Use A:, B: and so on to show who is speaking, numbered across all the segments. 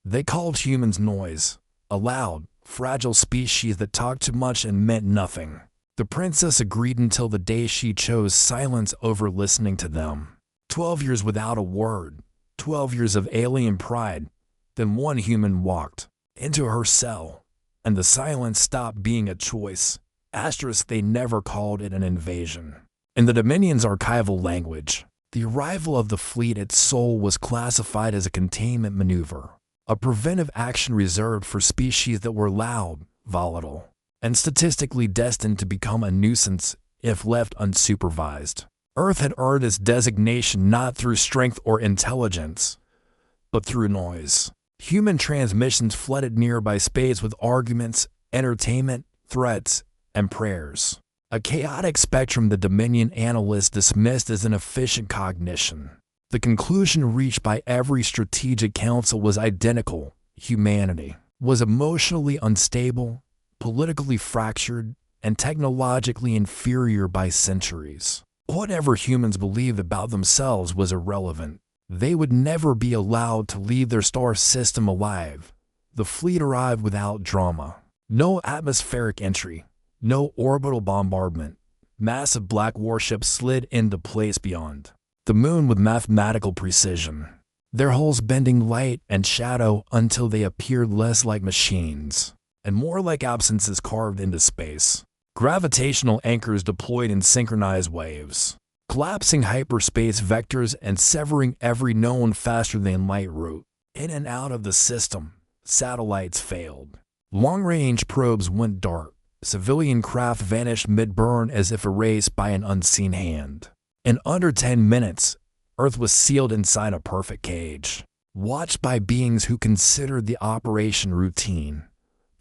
A: They called humans noise, a loud, fragile species that talked too much and meant nothing. The princess agreed until the day she chose silence over listening to them. 12 years without a word, 12 years of alien pride. Then one human walked into her cell, and the silence stopped being a choice. Asterisk, they never called it an invasion. In the Dominion's archival language, the arrival of the fleet at Seoul was classified as a containment maneuver, a preventive action reserved for species that were loud, volatile, and statistically destined to become a nuisance if left unsupervised. Earth had earned its designation not through strength or intelligence, but through noise. Human transmissions flooded nearby space with arguments, entertainment, threats, and prayers. A chaotic spectrum the Dominion analysts dismissed as inefficient cognition. The conclusion reached by every strategic council was identical. Humanity was emotionally unstable, politically fractured, and technologically inferior by centuries. Whatever humans believed about themselves was irrelevant. They would never be allowed to leave their star system alive. The fleet arrived without drama. No atmospheric entry, no orbital bombardment. Massive black warships slid into place beyond the moon with mathematical precision, their hulls bending light and shadow until they appeared less like machines and more like absences carved into space. Gravitational anchors deployed in synchronized waves, collapsing hyperspace vectors and severing every known faster-than-light route. In and out of the system, satellites failed. Long-range probes went dark. Civilian craft vanished mid-burn as if erased by an unseen hand. In under 10 minutes, Earth was sealed inside a perfect cage, watched by beings who considered the operation routine.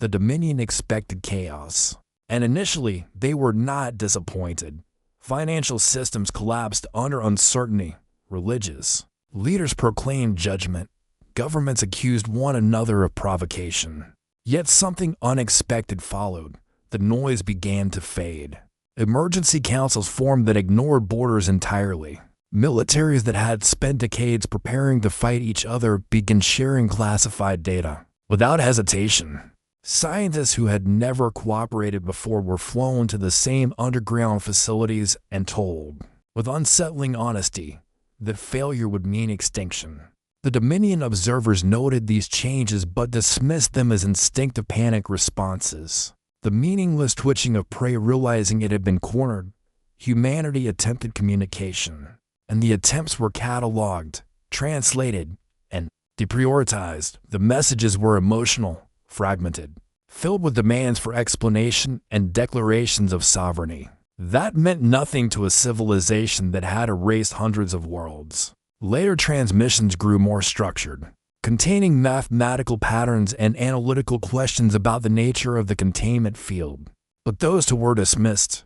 A: The Dominion expected chaos, and initially they were not disappointed. Financial systems collapsed under uncertainty. Religious leaders proclaimed judgment. Governments accused one another of provocation. Yet something unexpected followed. The noise began to fade. Emergency councils formed that ignored borders entirely. Militaries that had spent decades preparing to fight each other began sharing classified data without hesitation. Scientists who had never cooperated before were flown to the same underground facilities and told, with unsettling honesty, that failure would mean extinction. The Dominion observers noted these changes but dismissed them as instinctive panic responses. The meaningless twitching of prey realizing it had been cornered. Humanity attempted communication, and the attempts were cataloged, translated, and deprioritized. The messages were emotional, fragmented, filled with demands for explanation and declarations of sovereignty. That meant nothing to a civilization that had erased hundreds of worlds. Later transmissions grew more structured, containing mathematical patterns and analytical questions about the nature of the containment field. But those who were dismissed,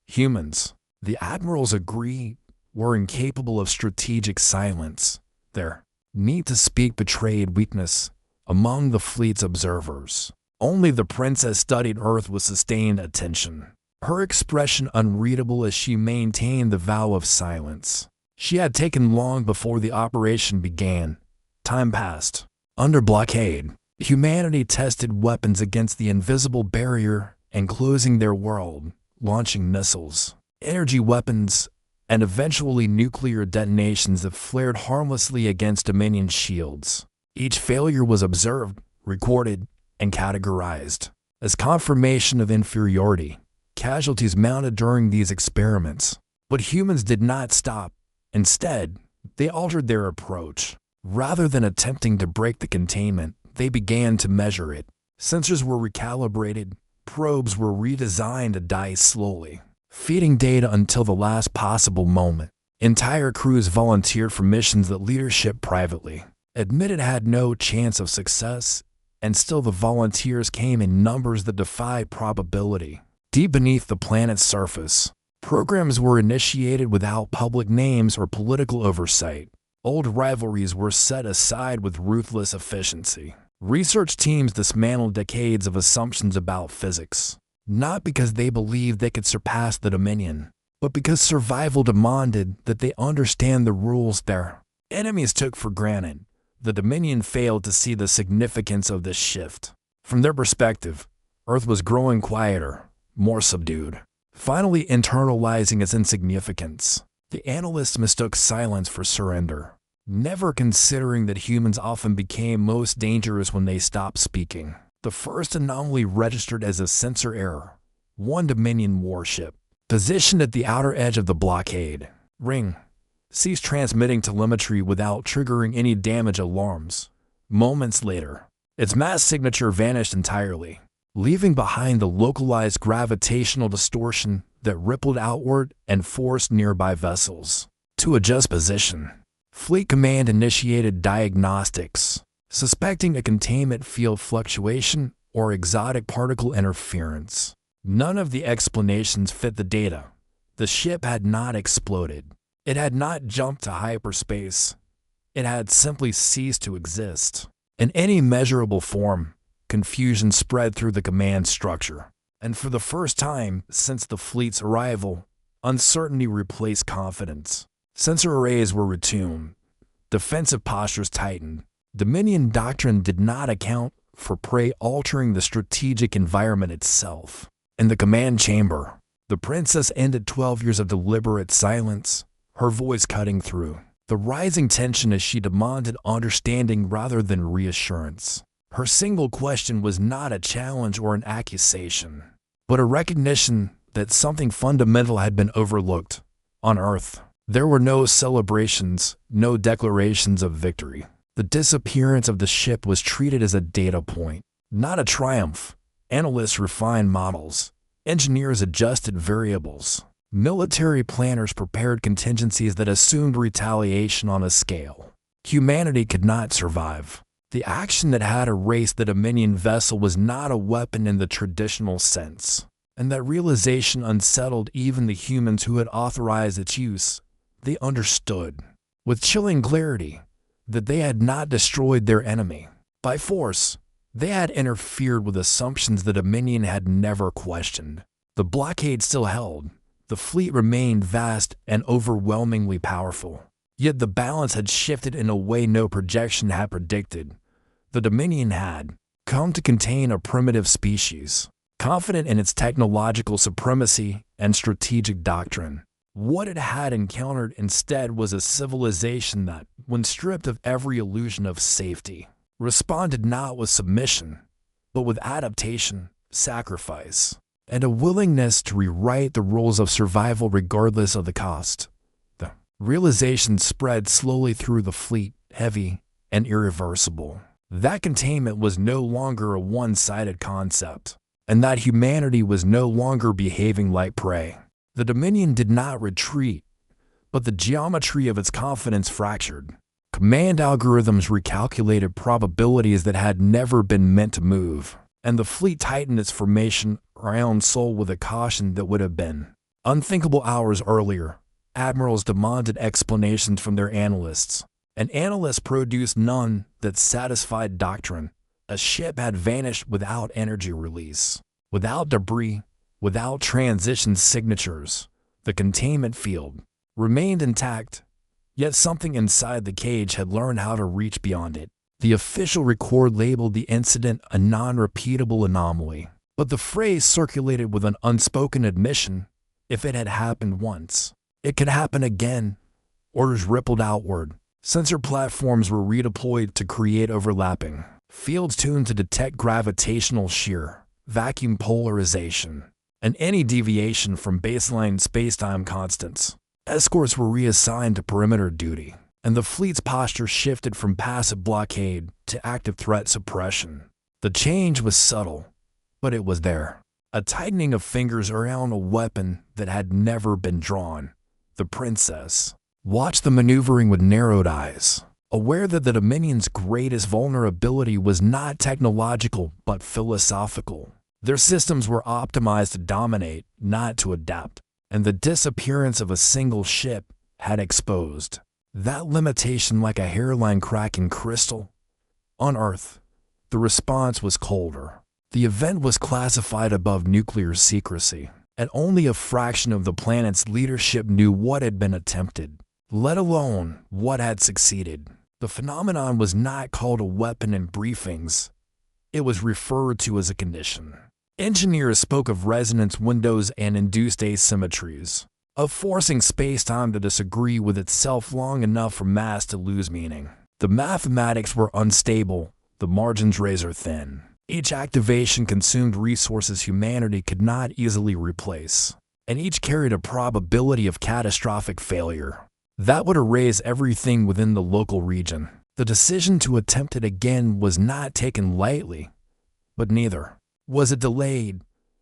A: humans, the admirals agree, were incapable of strategic silence. Their need to speak betrayed weakness among the fleet's observers. Only the princess studied Earth with sustained attention, her expression unreadable as she maintained the vow of silence. She had taken long before the operation began. Time passed. Under blockade, humanity tested weapons against the invisible barrier, enclosing their world, launching missiles, energy weapons, and eventually nuclear detonations that flared harmlessly against Dominion shields. Each failure was observed, recorded, and categorized as confirmation of inferiority. Casualties mounted during these experiments. But humans did not stop. Instead, they altered their approach. Rather than attempting to break the containment, they began to measure it. Sensors were recalibrated, probes were redesigned to die slowly, feeding data until the last possible moment. Entire crews volunteered for missions that leadership privately admitted had no chance of success, and still the volunteers came in numbers that defied probability. Deep beneath the planet's surface, programs were initiated without public names or political oversight. Old rivalries were set aside with ruthless efficiency. Research teams dismantled decades of assumptions about physics, not because they believed they could surpass the Dominion, but because survival demanded that they understand the rules their enemies took for granted. the Dominion failed to see the significance of this shift. From their perspective, Earth was growing quieter, more subdued, finally internalizing its insignificance. The analysts mistook silence for surrender, never considering that humans often became most dangerous when they stopped speaking. The first anomaly registered as a sensor error. One Dominion warship, positioned at the outer edge of the blockade ring, ceased transmitting telemetry without triggering any damage alarms. Moments later, its mass signature vanished entirely, leaving behind the localized gravitational distortion that rippled outward and forced nearby vessels to adjust position. Fleet Command initiated diagnostics, suspecting a containment field fluctuation or exotic particle interference. None of the explanations fit the data. The ship had not exploded. It had not jumped to hyperspace. It had simply ceased to exist. In any measurable form, confusion spread through the command structure. And for the first time since the fleet's arrival, uncertainty replaced confidence. Sensor arrays were retuned. Defensive postures tightened. Dominion doctrine did not account for prey altering the strategic environment itself. In the command chamber, the princess ended 12 years of deliberate silence, her voice cutting through the rising tension as she demanded understanding rather than reassurance. Her single question was not a challenge or an accusation, but a recognition that something fundamental had been overlooked. On Earth, there were no celebrations, no declarations of victory. The disappearance of the ship was treated as a data point, not a triumph. Analysts refined models. Engineers adjusted variables. Military planners prepared contingencies that assumed retaliation on a scale humanity could not survive. The action that had erased the Dominion vessel was not a weapon in the traditional sense, and that realization unsettled even the humans who had authorized its use. They understood, with chilling clarity, that they had not destroyed their enemy by force. They had interfered with assumptions the Dominion had never questioned. The blockade still held. The fleet remained vast and overwhelmingly powerful. Yet the balance had shifted in a way no projection had predicted. The Dominion had come to contain a primitive species, confident in its technological supremacy and strategic doctrine. What it had encountered instead was a civilization that, when stripped of every illusion of safety, responded not with submission, but with adaptation, sacrifice, and a willingness to rewrite the rules of survival regardless of the cost. The realization spread slowly through the fleet, heavy and irreversible. That containment was no longer a one-sided concept, and that humanity was no longer behaving like prey. The Dominion did not retreat, but the geometry of its confidence fractured. Command algorithms recalculated probabilities that had never been meant to move, and the fleet tightened its formation around Seoul with a caution that would have been unthinkable hours earlier. Admirals demanded explanations from their analysts, and analysts produced none that satisfied doctrine. A ship had vanished without energy release, without debris, without transition signatures. The containment field remained intact, yet something inside the cage had learned how to reach beyond it. The official record labeled the incident a non-repeatable anomaly, but the phrase circulated with an unspoken admission: if it had happened once, it could happen again. Orders rippled outward. Sensor platforms were redeployed to create overlapping fields tuned to detect gravitational shear, vacuum polarization, and any deviation from baseline spacetime constants. Escorts were reassigned to perimeter duty, and the fleet's posture shifted from passive blockade to active threat suppression. The change was subtle, but it was there. A tightening of fingers around a weapon that had never been drawn. The princess watched the maneuvering with narrowed eyes, aware that the Dominion's greatest vulnerability was not technological but philosophical. Their systems were optimized to dominate, not to adapt, and the disappearance of a single ship had exposed that limitation like a hairline crack in crystal. On Earth, the response was colder. The event was classified above nuclear secrecy, and only a fraction of the planet's leadership knew what had been attempted, let alone what had succeeded. The phenomenon was not called a weapon in briefings. It was referred to as a condition. Engineers spoke of resonance windows and induced asymmetries, of forcing space-time to disagree with itself long enough for mass to lose meaning. The mathematics were unstable, the margins razor-thin. Each activation consumed resources humanity could not easily replace, and each carried a probability of catastrophic failure. That would erase everything within the local region. The decision to attempt it again was not taken lightly, but neither was it delayed.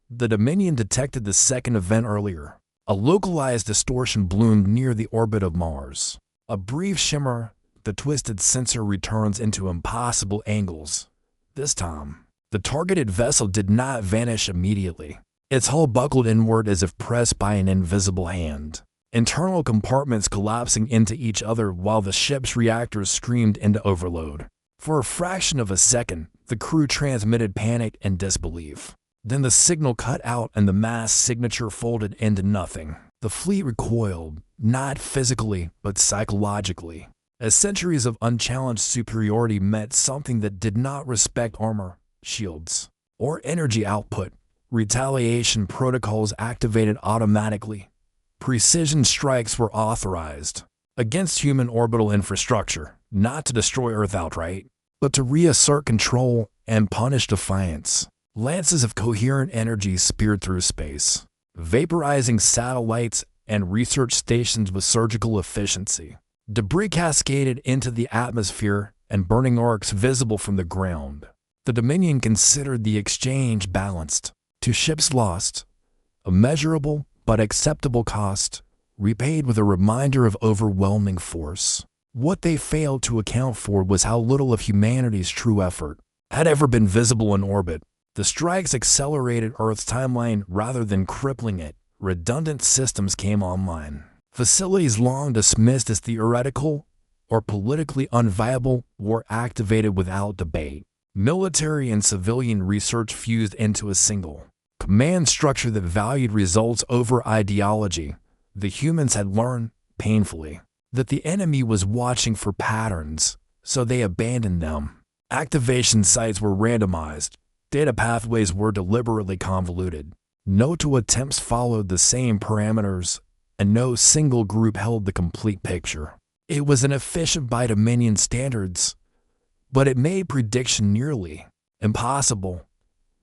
A: The Dominion detected the second event earlier. A localized distortion bloomed near the orbit of Mars. A brief shimmer, the twisted sensor returns into impossible angles. This time, the targeted vessel did not vanish immediately. Its hull buckled inward as if pressed by an invisible hand, internal compartments collapsing into each other while the ship's reactors screamed into overload. For a fraction of a second, the crew transmitted panic and disbelief. Then the signal cut out and the mass signature folded into nothing. The fleet recoiled, not physically, but psychologically, as centuries of unchallenged superiority met something that did not respect armor, shields, or energy output. Retaliation protocols activated automatically. Precision strikes were authorized against human orbital infrastructure, not to destroy Earth outright, but to reassert control and punish defiance. Lances of coherent energy speared through space, vaporizing satellites and research stations with surgical efficiency. Debris cascaded into the atmosphere and burning arcs visible from the ground. The Dominion considered the exchange balanced. To ships lost, a measurable but acceptable cost, repaid with a reminder of overwhelming force. What they failed to account for was how little of humanity's true effort had ever been visible in orbit. The strikes accelerated Earth's timeline rather than crippling it. Redundant systems came online. Facilities long dismissed as theoretical or politically unviable were activated without debate. Military and civilian research fused into a single command structure that valued results over ideology. The humans had learned, painfully, that the enemy was watching for patterns, so they abandoned them. Activation sites were randomized. Data pathways were deliberately convoluted. No two attempts followed the same parameters, and no single group held the complete picture. It was inefficient by Dominion standards, but it made prediction nearly impossible.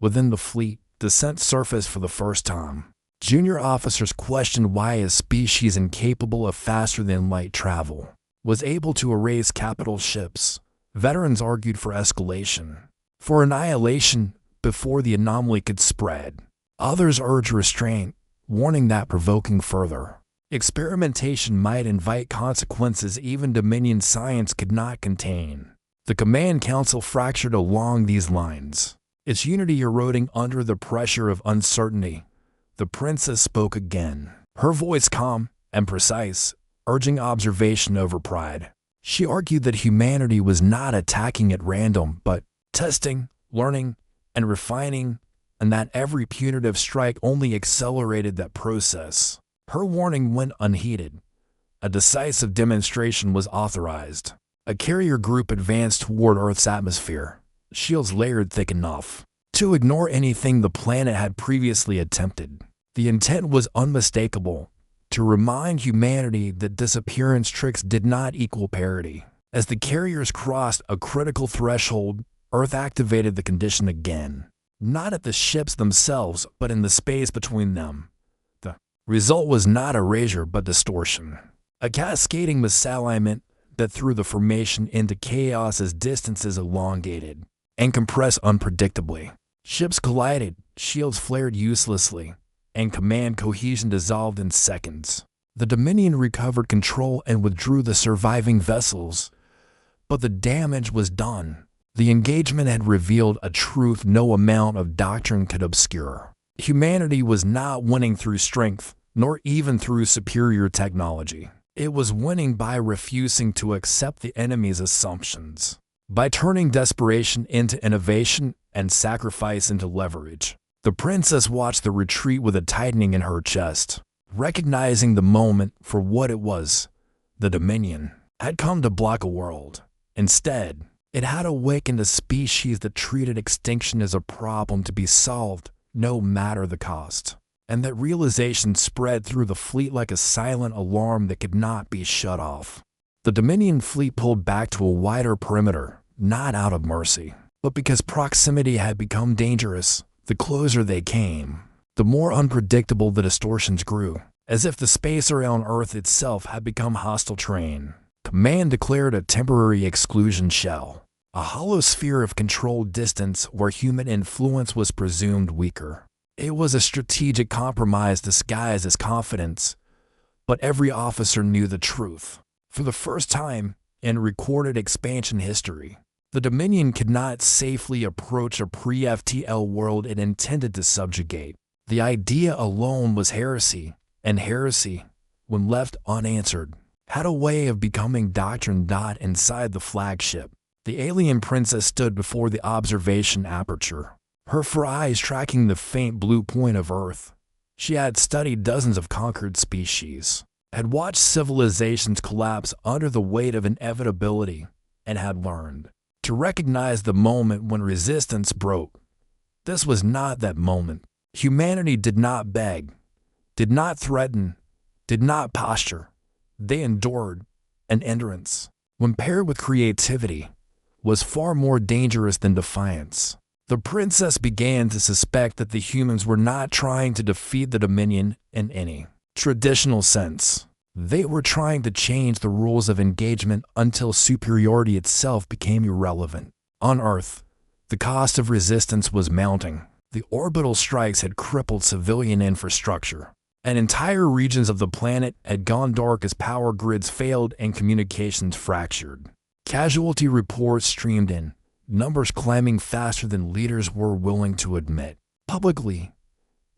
A: Within the fleet, dissent surfaced for the first time. Junior officers questioned why a species incapable of faster-than-light travel was able to erase capital ships. Veterans argued for escalation, for annihilation before the anomaly could spread. Others urged restraint, warning that provoking further experimentation might invite consequences even Dominion science could not contain. The Command Council fractured along these lines, its unity eroding under the pressure of uncertainty. The princess spoke again, her voice calm and precise, urging observation over pride. She argued that humanity was not attacking at random, but testing, learning, and refining, and that every punitive strike only accelerated that process. Her warning went unheeded. A decisive demonstration was authorized. A carrier group advanced toward Earth's atmosphere, shields layered thick enough to ignore anything the planet had previously attempted. The intent was unmistakable, to remind humanity that disappearance tricks did not equal parity. As the carriers crossed a critical threshold, Earth activated the condition again, not at the ships themselves, but in the space between them. The result was not erasure but distortion, a cascading misalignment that threw the formation into chaos as distances elongated and compressed unpredictably. Ships collided, shields flared uselessly, and command cohesion dissolved in seconds. The Dominion recovered control and withdrew the surviving vessels, but the damage was done. The engagement had revealed a truth no amount of doctrine could obscure. Humanity was not winning through strength, nor even through superior technology. It was winning by refusing to accept the enemy's assumptions, by turning desperation into innovation and sacrifice into leverage. The princess watched the retreat with a tightening in her chest, recognizing the moment for what it was. The Dominion had come to block a world, Instead, it had awakened a species that treated extinction as a problem to be solved, no matter the cost. And that realization spread through the fleet like a silent alarm that could not be shut off. The Dominion fleet pulled back to a wider perimeter, not out of mercy, but because proximity had become dangerous. The closer they came, the more unpredictable the distortions grew, as if the space around Earth itself had become hostile terrain. Command declared a temporary exclusion shell, a hollow sphere of controlled distance where human influence was presumed weaker. It was a strategic compromise disguised as confidence, but every officer knew the truth. For the first time in recorded expansion history, the Dominion could not safely approach a pre-FTL world it intended to subjugate. The idea alone was heresy, and heresy, when left unanswered, had a way of becoming doctrine. Inside the flagship, the alien princess stood before the observation aperture, her four eyes tracking the faint blue point of Earth. She had studied dozens of conquered species, had watched civilizations collapse under the weight of inevitability, and had learned to recognize the moment when resistance broke. This was not that moment. Humanity did not beg, did not threaten, did not posture. They endured, and endurance, when paired with creativity, was far more dangerous than defiance. The princess began to suspect that the humans were not trying to defeat the Dominion in any traditional sense. They were trying to change the rules of engagement until superiority itself became irrelevant. On Earth, the cost of resistance was mounting. The orbital strikes had crippled civilian infrastructure, and entire regions of the planet had gone dark as power grids failed and communications fractured. Casualty reports streamed in, numbers climbing faster than leaders were willing to admit publicly.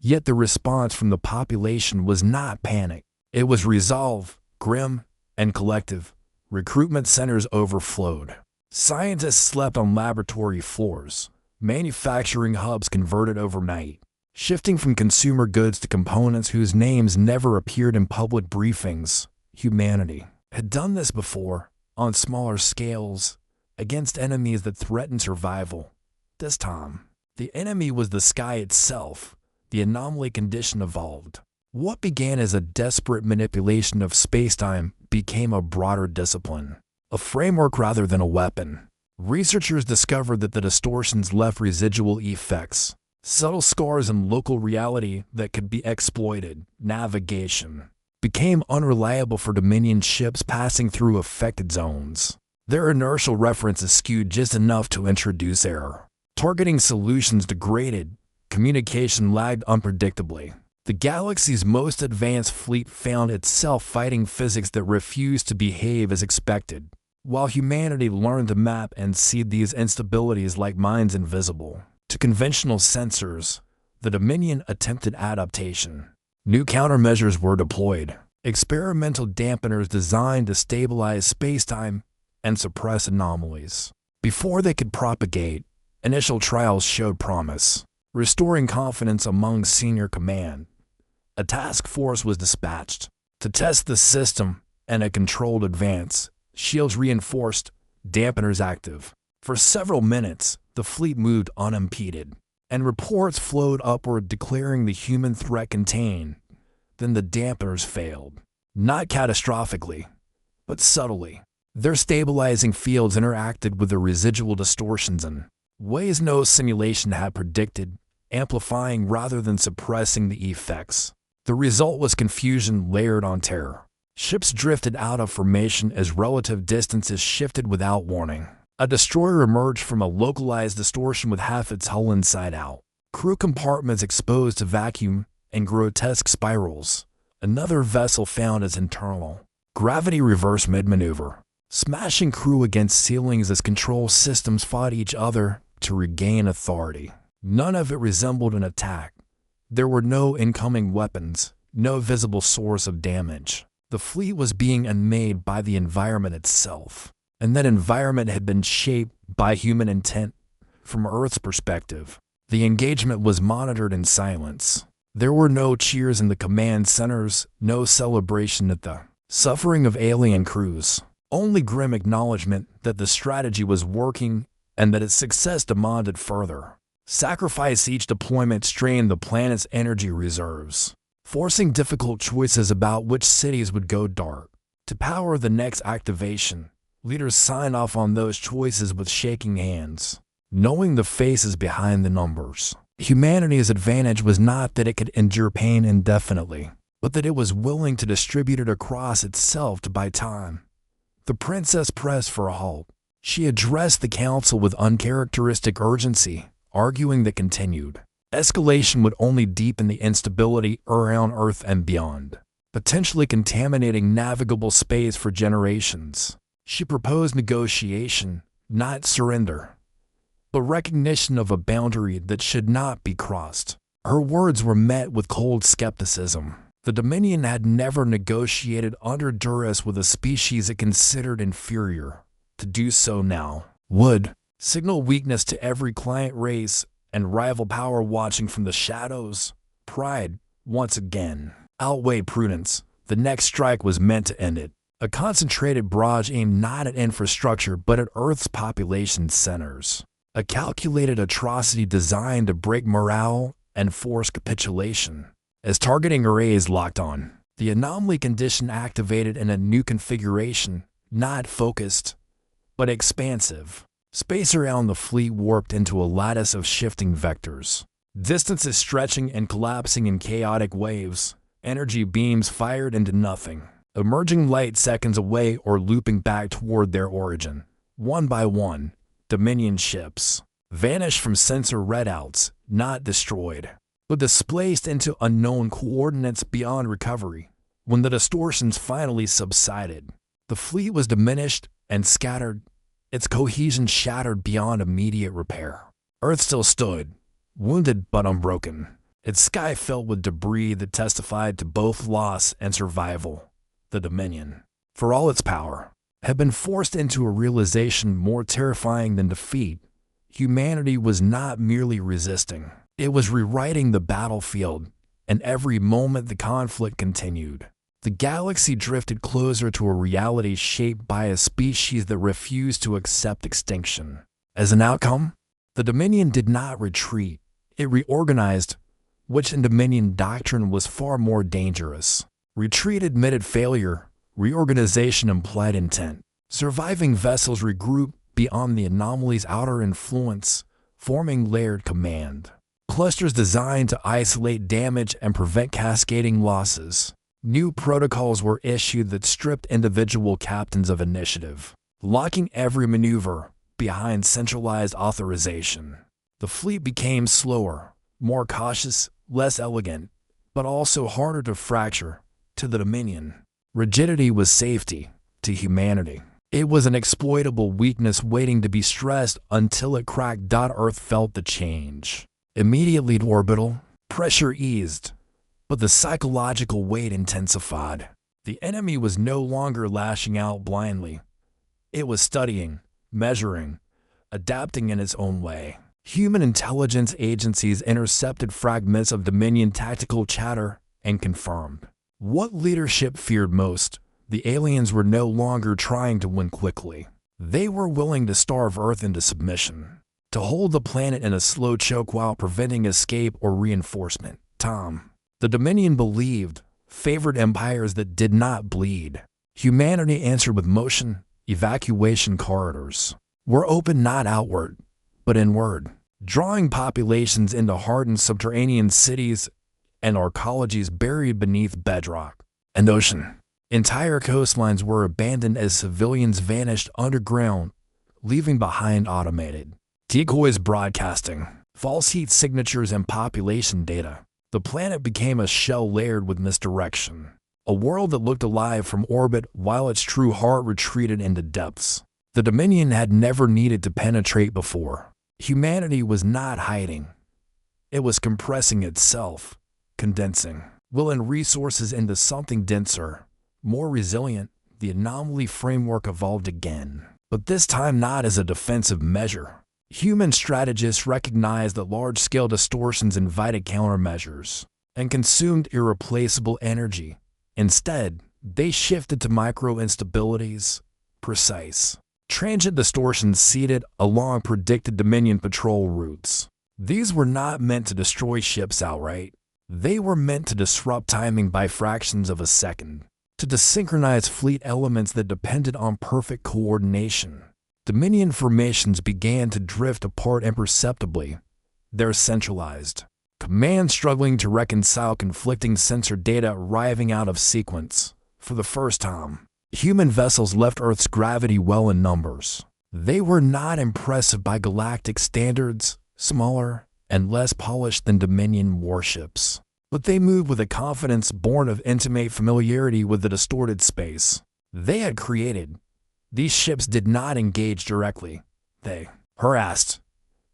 A: Yet the response from the population was not panic. It was resolve, grim and collective. Recruitment centers overflowed. Scientists slept on laboratory floors. Manufacturing hubs converted overnight, shifting from consumer goods to components whose names never appeared in public briefings. Humanity had done this before, on smaller scales, against enemies that threatened survival. This time, the enemy was the sky itself. The anomaly condition evolved. What began as a desperate manipulation of space-time became a broader discipline, a framework rather than a weapon. Researchers discovered that the distortions left residual effects, subtle scars in local reality that could be exploited. Navigation became unreliable for Dominion ships passing through affected zones. Their inertial references skewed just enough to introduce error. Targeting solutions degraded. Communication lagged unpredictably. The galaxy's most advanced fleet found itself fighting physics that refused to behave as expected. While humanity learned to map and seed these instabilities like mines invisible to conventional sensors, the Dominion attempted adaptation. New countermeasures were deployed, experimental dampeners designed to stabilize spacetime and suppress anomalies. Before they could propagate, initial trials showed promise, restoring confidence among senior command. A task force was dispatched to test the system, and a controlled advance. Shields reinforced, dampeners active. For several minutes, the fleet moved unimpeded, and reports flowed upward declaring the human threat contained. Then the dampeners failed. Not catastrophically, but subtly. Their stabilizing fields interacted with the residual distortions in ways no simulation had predicted, amplifying rather than suppressing the effects. The result was confusion layered on terror. Ships drifted out of formation as relative distances shifted without warning. A destroyer emerged from a localized distortion with half its hull inside out. Crew compartments exposed to vacuum and grotesque spirals. Another vessel found its internal gravity reverse mid-maneuver, smashing crew against ceilings as control systems fought each other to regain authority. None of it resembled an attack. There were no incoming weapons, no visible source of damage. The fleet was being unmade by the environment itself, and that environment had been shaped by human intent. From Earth's perspective, the engagement was monitored in silence. There were no cheers in the command centers, no celebration at the suffering of alien crews, only grim acknowledgement that the strategy was working and that its success demanded further sacrifice. Each deployment strained the planet's energy reserves, forcing difficult choices about which cities would go dark. To power the next activation, leaders signed off on those choices with shaking hands, knowing the faces behind the numbers. Humanity's advantage was not that it could endure pain indefinitely, but that it was willing to distribute it across itself to buy time. The princess pressed for a halt. She addressed the council with uncharacteristic urgency, arguing that continued escalation would only deepen the instability around Earth and beyond, potentially contaminating navigable space for generations. She proposed negotiation, not surrender, but recognition of a boundary that should not be crossed. Her words were met with cold skepticism. The Dominion had never negotiated under duress with a species it considered inferior. To do so now would signal weakness to every client race and rival power watching from the shadows. Pride, once again, outweighed prudence. The next strike was meant to end it. A concentrated barrage aimed not at infrastructure but at Earth's population centers. A calculated atrocity designed to break morale and force capitulation. As targeting arrays locked on, the anomaly condition activated in a new configuration, not focused, but expansive. Space around the fleet warped into a lattice of shifting vectors. Distances stretching and collapsing in chaotic waves, energy beams fired into nothing, emerging light seconds away or looping back toward their origin. One by one, Dominion ships vanished from sensor readouts, not destroyed, but displaced into unknown coordinates beyond recovery. When the distortions finally subsided, the fleet was diminished and scattered, its cohesion shattered beyond immediate repair. Earth still stood, wounded but unbroken, its sky filled with debris that testified to both loss and survival. The Dominion, for all its power, had been forced into a realization more terrifying than defeat. Humanity was not merely resisting. It was rewriting the battlefield, and every moment the conflict continued. The galaxy drifted closer to a reality shaped by a species that refused to accept extinction. As an outcome, the Dominion did not retreat. It reorganized, which in Dominion doctrine was far more dangerous. Retreat admitted failure, reorganization implied intent. Surviving vessels regrouped beyond the anomaly's outer influence, forming layered command. Clusters designed to isolate damage and prevent cascading losses. New protocols were issued that stripped individual captains of initiative, locking every maneuver behind centralized authorization. The fleet became slower, more cautious, less elegant, but also harder to fracture. To the Dominion, rigidity was safety. To humanity, it was an exploitable weakness waiting to be stressed until it cracked. Earth felt the change. Immediately orbital, pressure eased, but the psychological weight intensified. The enemy was no longer lashing out blindly. It was studying, measuring, adapting in its own way. Human intelligence agencies intercepted fragments of Dominion tactical chatter and confirmed what leadership feared most. The aliens were no longer trying to win quickly. They were willing to starve Earth into submission, to hold the planet in a slow choke while preventing escape or reinforcement. The Dominion believed, favored empires that did not bleed. Humanity answered with motion. Evacuation corridors were open not outward, but inward, drawing populations into hardened subterranean cities and arcologies buried beneath bedrock and ocean. Entire coastlines were abandoned as civilians vanished underground, leaving behind automated decoys broadcasting false heat signatures and population data. The planet became a shell layered with misdirection, a world that looked alive from orbit while its true heart retreated into depths. The Dominion had never needed to penetrate before. Humanity was not hiding. It was compressing itself, condensing will and resources into something denser, more resilient. The anomaly framework evolved again, but this time not as a defensive measure. Human strategists recognized that large-scale distortions invited countermeasures and consumed irreplaceable energy. Instead, they shifted to micro-instabilities, precise, Transient distortions seeded along predicted Dominion patrol routes. These were not meant to destroy ships outright. They were meant to disrupt timing by fractions of a second, to desynchronize fleet elements that depended on perfect coordination. Dominion formations began to drift apart imperceptibly. They're centralized. Command struggling to reconcile conflicting sensor data arriving out of sequence. For the first time, human vessels left Earth's gravity well in numbers. They were not impressive by galactic standards, smaller and less polished than Dominion warships. But they moved with a confidence born of intimate familiarity with the distorted space they had created. These ships did not engage directly. They harassed,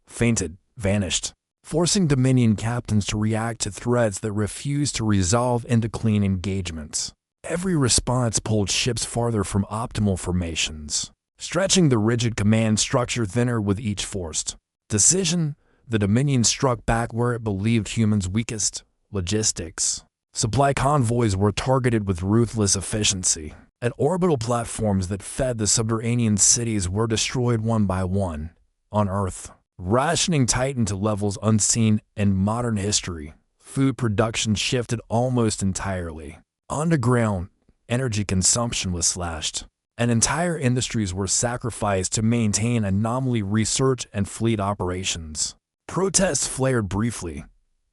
A: feinted, vanished, forcing Dominion captains to react to threats that refused to resolve into clean engagements. Every response pulled ships farther from optimal formations, stretching the rigid command structure thinner with each forced decision. The Dominion struck back where it believed humans weakest: logistics. Supply convoys were targeted with ruthless efficiency, and orbital platforms that fed the subterranean cities were destroyed one by one. On Earth, rationing tightened to levels unseen in modern history. Food production shifted almost entirely. Underground, energy consumption was slashed, and entire industries were sacrificed to maintain anomaly research and fleet operations. Protests flared briefly,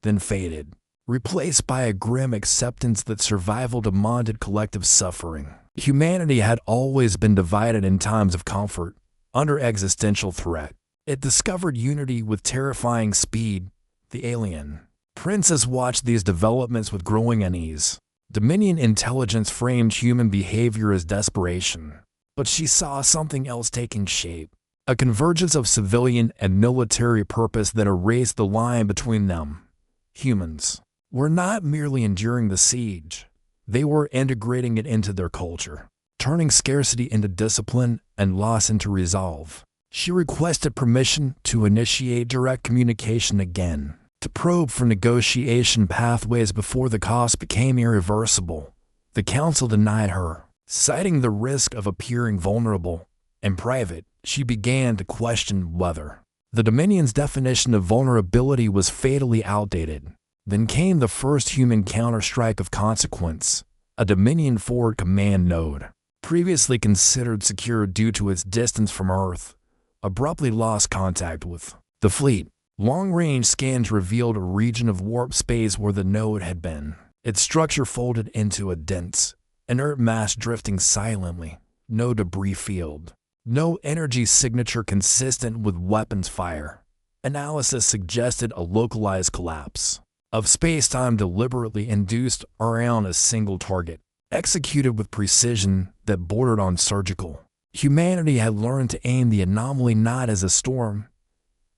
A: then faded, replaced by a grim acceptance that survival demanded collective suffering. Humanity had always been divided in times of comfort. Under existential threat, it discovered unity with terrifying speed. The alien princess watched these developments with growing unease. Dominion intelligence framed human behavior as desperation, but she saw something else taking shape. A convergence of civilian and military purpose that erased the line between them. Humans were not merely enduring the siege, they were integrating it into their culture, turning scarcity into discipline and loss into resolve. She requested permission to initiate direct communication again, to probe for negotiation pathways before the cost became irreversible. The council denied her, citing the risk of appearing vulnerable. In private, she began to question whether the Dominion's definition of vulnerability was fatally outdated. Then came the first human counterstrike of consequence. A Dominion forward command node, previously considered secure due to its distance from Earth, abruptly lost contact with the fleet. Long-range scans revealed a region of warp space where the node had been. Its structure folded into a dense, inert mass drifting silently. No debris field. No energy signature consistent with weapons fire. Analysis suggested a localized collapse of space-time deliberately induced around a single target, executed with precision that bordered on surgical. Humanity had learned to aim the anomaly not as a storm,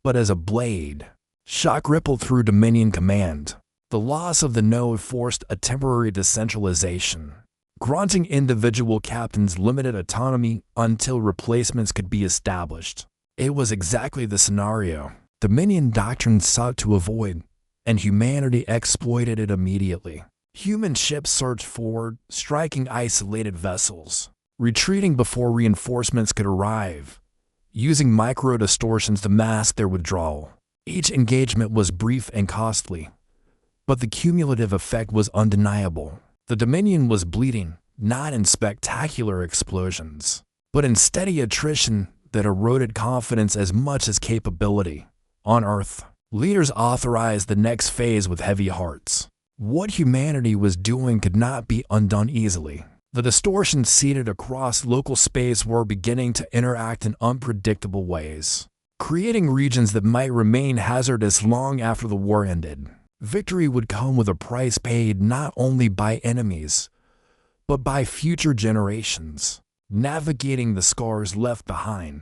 A: but as a blade. Shock rippled through Dominion command. The loss of the node forced a temporary decentralization, granting individual captains limited autonomy until replacements could be established. It was exactly the scenario Dominion doctrine sought to avoid, and humanity exploited it immediately. Human ships surged forward, striking isolated vessels, retreating before reinforcements could arrive, using micro-distortions to mask their withdrawal. Each engagement was brief and costly, but the cumulative effect was undeniable. The Dominion was bleeding, not in spectacular explosions, but in steady attrition that eroded confidence as much as capability. On Earth, leaders authorized the next phase with heavy hearts. What humanity was doing could not be undone easily. The distortions seeded across local space were beginning to interact in unpredictable ways, creating regions that might remain hazardous long after the war ended. Victory would come with a price paid not only by enemies, but by future generations. Navigating the scars left behind,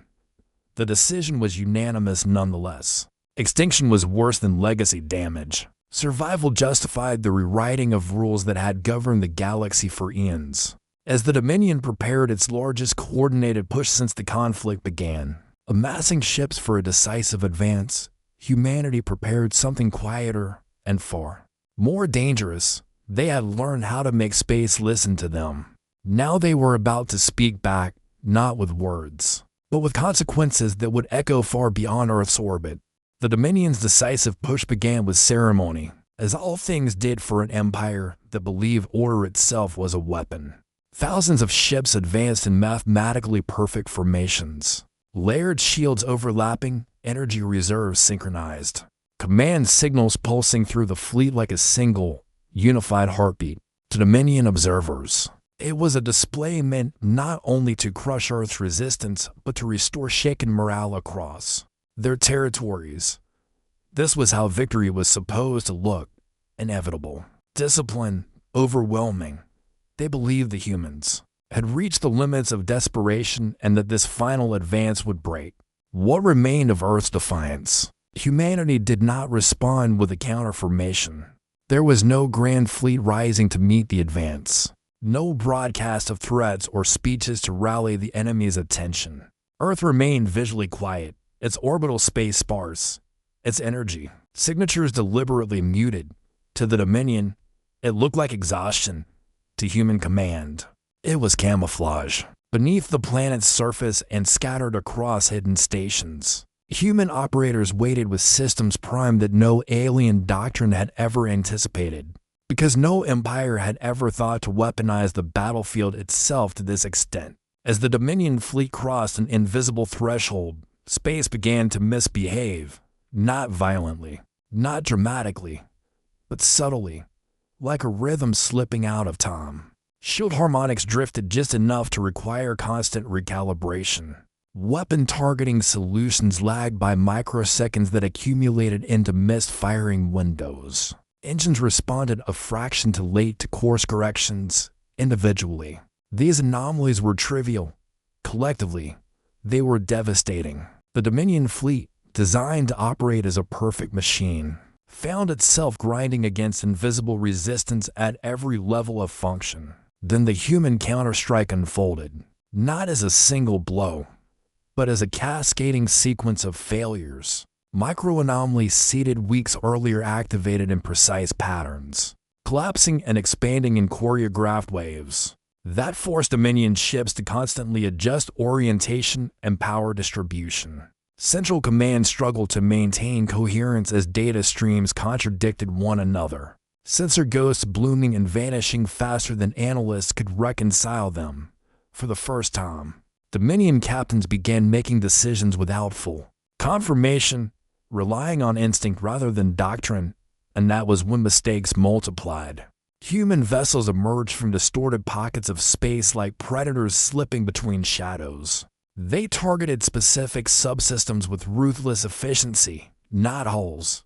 A: the decision was unanimous nonetheless. Extinction was worse than legacy damage. Survival justified the rewriting of rules that had governed the galaxy for eons. As the Dominion prepared its largest coordinated push since the conflict began, amassing ships for a decisive advance, humanity prepared something quieter and far more dangerous. They had learned how to make space listen to them. Now they were about to speak back, not with words, but with consequences that would echo far beyond Earth's orbit. The Dominion's decisive push began with ceremony, as all things did for an empire that believed order itself was a weapon. Thousands of ships advanced in mathematically perfect formations, layered shields overlapping, energy reserves synchronized, command signals pulsing through the fleet like a single, unified heartbeat. To Dominion observers, it was a display meant not only to crush Earth's resistance, but to restore shaken morale across their territories. This was how victory was supposed to look: inevitable, discipline, overwhelming. They believed the humans had reached the limits of desperation and that this final advance would break what remained of Earth's defiance. Humanity did not respond with a counterformation. There was no grand fleet rising to meet the advance, no broadcast of threats or speeches to rally the enemy's attention. Earth remained visually quiet, its orbital space sparse, its energy signatures deliberately muted. To the Dominion, it looked like exhaustion. To human command, it was camouflage beneath the planet's surface and scattered across hidden stations. Human operators waited with systems primed that no alien doctrine had ever anticipated, because no empire had ever thought to weaponize the battlefield itself to this extent. As the Dominion fleet crossed an invisible threshold, space began to misbehave, not violently, not dramatically, but subtly, like a rhythm slipping out of time. Shield harmonics drifted just enough to require constant recalibration. Weapon targeting solutions lagged by microseconds that accumulated into missed firing windows. Engines responded a fraction too late to course corrections. Individually, these anomalies were trivial. Collectively, they were devastating. The Dominion fleet, designed to operate as a perfect machine, found itself grinding against invisible resistance at every level of function. Then the human counterstrike unfolded, not as a single blow, but as a cascading sequence of failures. Microanomalies seeded weeks earlier activated in precise patterns, collapsing and expanding in choreographed waves. That forced Dominion ships to constantly adjust orientation and power distribution. Central Command struggled to maintain coherence as data streams contradicted one another, sensor ghosts blooming and vanishing faster than analysts could reconcile them. For the first time, Dominion captains began making decisions without full confirmation, relying on instinct rather than doctrine, and that was when mistakes multiplied. Human vessels emerged from distorted pockets of space like predators slipping between shadows. They targeted specific subsystems with ruthless efficiency, not hulls,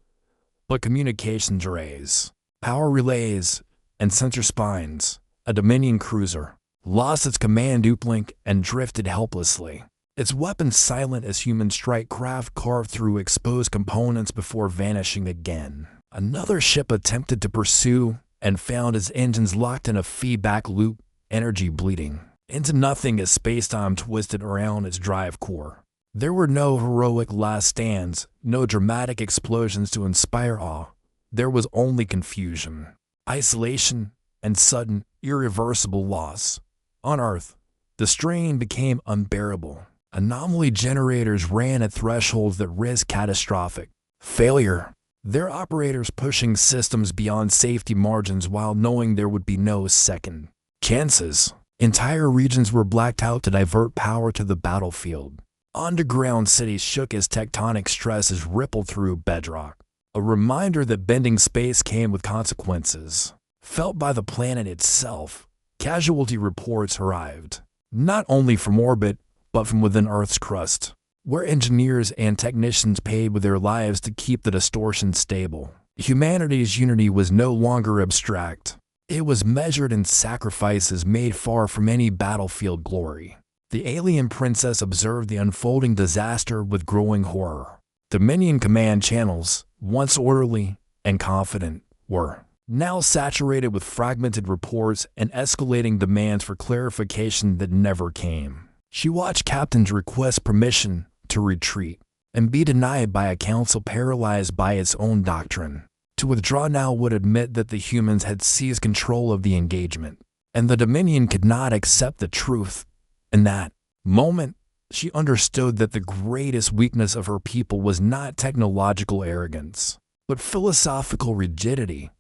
A: but communications arrays, power relays, and sensor spines. A Dominion cruiser lost its command uplink and drifted helplessly, its weapons silent as human strike craft carved through exposed components before vanishing again. Another ship attempted to pursue and found its engines locked in a feedback loop, energy bleeding into nothing as spacetime twisted around its drive core. There were no heroic last stands, no dramatic explosions to inspire awe. There was only confusion, isolation, and sudden, irreversible loss. On Earth, the strain became unbearable. Anomaly generators ran at thresholds that risked catastrophic failure, their operators pushing systems beyond safety margins while knowing there would be no second chances. Entire regions were blacked out to divert power to the battlefield. Underground cities shook as tectonic stresses rippled through bedrock, a reminder that bending space came with consequences, felt by the planet itself. Casualty reports arrived, not only from orbit, but from within Earth's crust, where engineers and technicians paid with their lives to keep the distortion stable. Humanity's unity was no longer abstract. It was measured in sacrifices made far from any battlefield glory. The alien princess observed the unfolding disaster with growing horror. Dominion command channels, once orderly and confident, were now saturated with fragmented reports and escalating demands for clarification that never came. She watched captains request permission to retreat and be denied by a council paralyzed by its own doctrine. To withdraw now would admit that the humans had seized control of the engagement, and the Dominion could not accept the truth. In that moment, She understood that the greatest weakness of her people was not technological arrogance, but philosophical rigidity.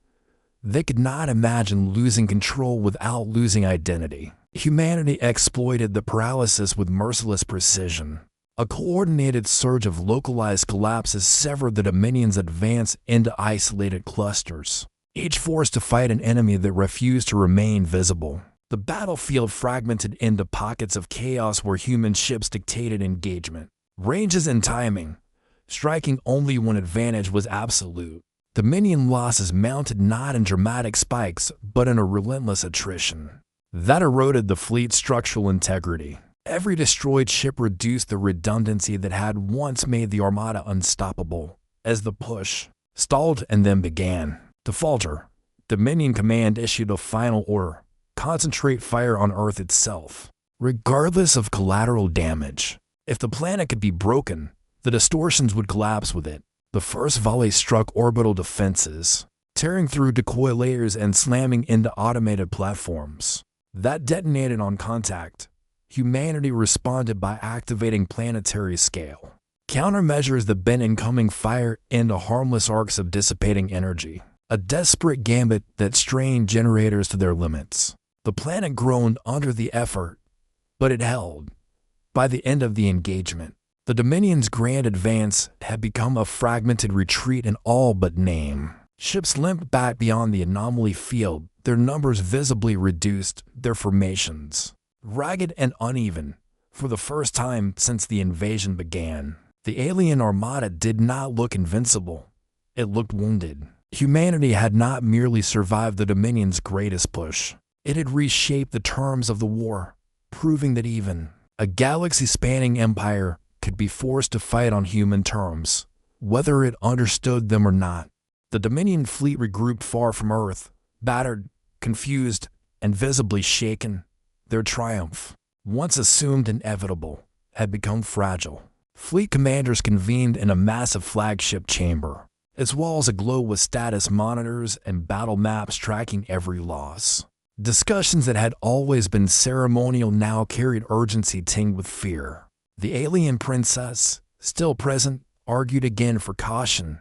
A: They could not imagine losing control without losing identity. Humanity exploited the paralysis with merciless precision. A coordinated surge of localized collapses severed the Dominion's advance into isolated clusters, each forced to fight an enemy that refused to remain visible. The battlefield fragmented into pockets of chaos where human ships dictated engagement, ranges and timing, striking only when advantage was absolute. Dominion losses mounted not in dramatic spikes, but in a relentless attrition that eroded the fleet's structural integrity. Every destroyed ship reduced the redundancy that had once made the Armada unstoppable. As the push stalled and then began to falter, Dominion Command issued a final order: concentrate fire on Earth itself, regardless of collateral damage. If the planet could be broken, the distortions would collapse with it. The first volley struck orbital defenses, tearing through decoy layers and slamming into automated platforms. That detonated on contact. Humanity responded by activating planetary scale countermeasures that bent incoming fire into harmless arcs of dissipating energy, a desperate gambit that strained generators to their limits. The planet groaned under the effort, but it held. By the end of the engagement, the Dominion's grand advance had become a fragmented retreat in all but name. Ships limped back beyond the anomaly field, their numbers visibly reduced, their formations ragged and uneven. For the first time since the invasion began, the alien armada did not look invincible. It looked wounded. Humanity had not merely survived the Dominion's greatest push. It had reshaped the terms of the war, proving that even a galaxy-spanning empire could be forced to fight on human terms, whether it understood them or not. The Dominion fleet regrouped far from Earth, battered, confused, and visibly shaken. Their triumph, once assumed inevitable, had become fragile. Fleet commanders convened in a massive flagship chamber, its walls aglow with status monitors and battle maps tracking every loss. Discussions that had always been ceremonial now carried urgency tinged with fear. The alien princess, still present, argued again for caution,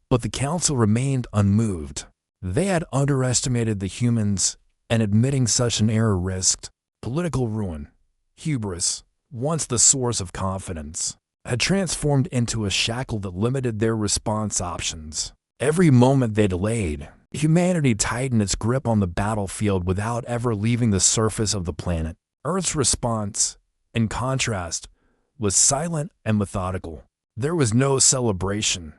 A: but the council remained unmoved. They had underestimated the humans, and admitting such an error risked political ruin. Hubris, once the source of confidence, had transformed into a shackle that limited their response options. Every moment they delayed, humanity tightened its grip on the battlefield without ever leaving the surface of the planet. Earth's response, in contrast, was silent and methodical. There was no celebration.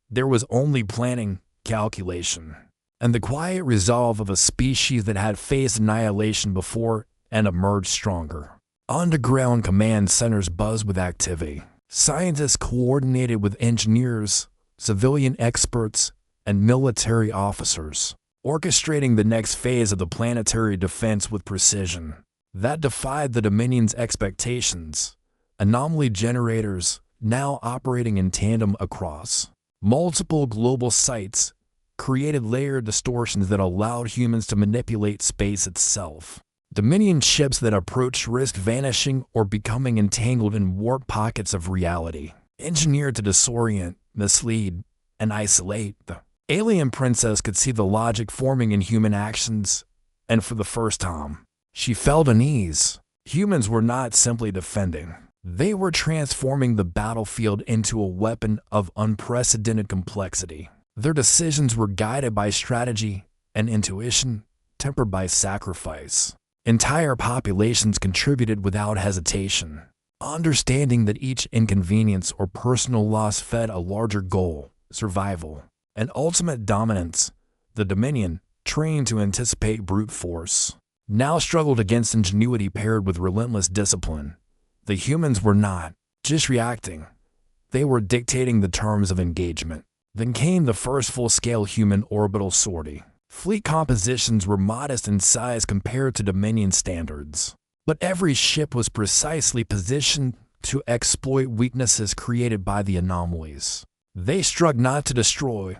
A: There was only planning, calculation, and the quiet resolve of a species that had faced annihilation before and emerged stronger. Underground command centers buzzed with activity. Scientists coordinated with engineers, civilian experts, and military officers, orchestrating the next phase of the planetary defense with precision that defied the Dominion's expectations. Anomaly generators, now operating in tandem across multiple global sites, created layered distortions that allowed humans to manipulate space itself. Dominion ships that approached risked vanishing or becoming entangled in warped pockets of reality, engineered to disorient, mislead, and isolate. The alien princess could see the logic forming in human actions, and for the first time, she felt unease. Humans were not simply defending. They were transforming the battlefield into a weapon of unprecedented complexity. Their decisions were guided by strategy and intuition, tempered by sacrifice. Entire populations contributed without hesitation, understanding that each inconvenience or personal loss fed a larger goal: survival and ultimate dominance. The Dominion, trained to anticipate brute force, now struggled against ingenuity paired with relentless discipline. The humans were not just reacting, they were dictating the terms of engagement. Then came the first full-scale human orbital sortie. Fleet compositions were modest in size compared to Dominion standards, but every ship was precisely positioned to exploit weaknesses created by the anomalies. They struck not to destroy,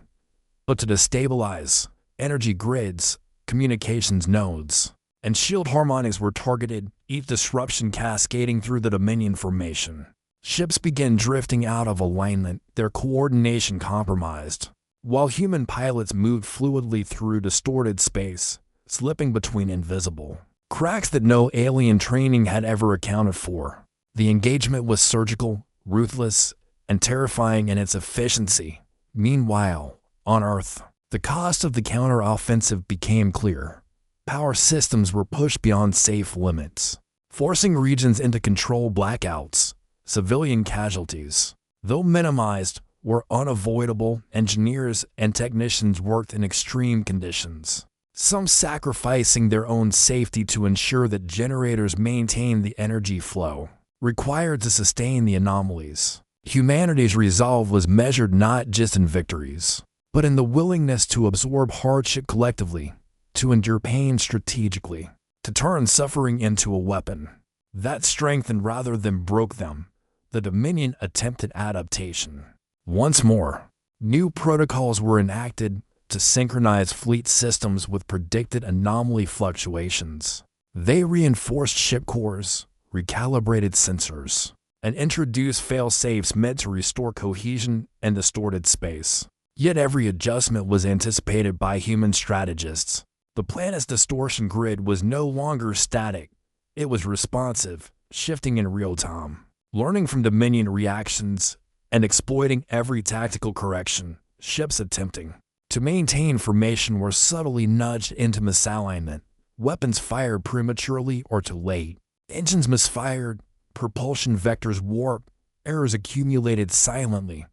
A: but to destabilize. Energy grids, communications nodes, and shield harmonics were targeted, each disruption cascading through the Dominion formation. Ships began drifting out of alignment, their coordination compromised, while human pilots moved fluidly through distorted space, slipping between invisible cracks that no alien training had ever accounted for. The engagement was surgical, ruthless, and terrifying in its efficiency. Meanwhile, on Earth, the cost of the counter-offensive became clear. Power systems were pushed beyond safe limits, forcing regions into control blackouts. Civilian casualties, though minimized, were unavoidable. Engineers and technicians worked in extreme conditions, some sacrificing their own safety to ensure that generators maintained the energy flow required to sustain the anomalies. Humanity's resolve was measured not just in victories, but in the willingness to absorb hardship collectively, to endure pain strategically, to turn suffering into a weapon that strengthened rather than broke them. The Dominion attempted adaptation. Once more, new protocols were enacted to synchronize fleet systems with predicted anomaly fluctuations. They reinforced ship cores, recalibrated sensors, and introduced fail-safes meant to restore cohesion and distorted space. Yet every adjustment was anticipated by human strategists. The planet's distortion grid was no longer static. It was responsive, shifting in real time. Learning from Dominion reactions and exploiting every tactical correction, ships attempting to maintain formation were subtly nudged into misalignment. Weapons fired prematurely or too late. Engines misfired, propulsion vectors warped, errors accumulated silently,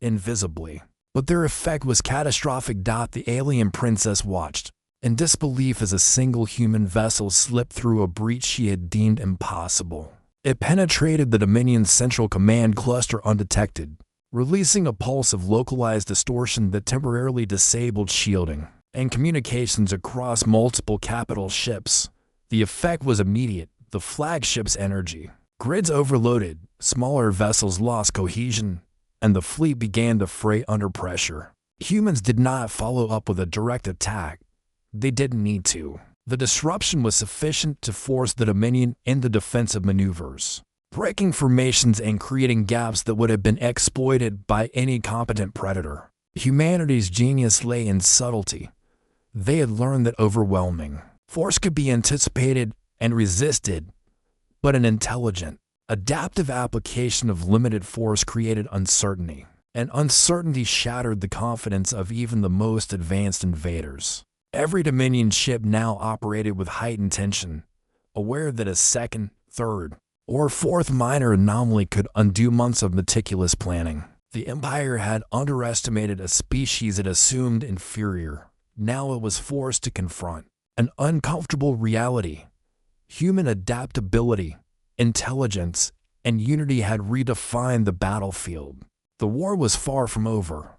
A: invisibly. But their effect was catastrophic. The alien princess watched in disbelief as a single human vessel slipped through a breach she had deemed impossible. It penetrated the Dominion's central command cluster undetected, releasing a pulse of localized distortion that temporarily disabled shielding and communications across multiple capital ships. The effect was immediate. The flagship's energy grids overloaded, smaller vessels lost cohesion, and the fleet began to fray under pressure. Humans did not follow up with a direct attack. They didn't need to. The disruption was sufficient to force the Dominion into defensive maneuvers, breaking formations and creating gaps that would have been exploited by any competent predator. Humanity's genius lay in subtlety. They had learned that overwhelming force could be anticipated and resisted, but an intelligent, adaptive application of limited force created uncertainty, and uncertainty shattered the confidence of even the most advanced invaders. Every Dominion ship now operated with heightened tension, aware that a second, third, or fourth minor anomaly could undo months of meticulous planning. The Empire had underestimated a species it assumed inferior. Now it was forced to confront an uncomfortable reality. Human adaptability, intelligence, and unity had redefined the battlefield. The war was far from over,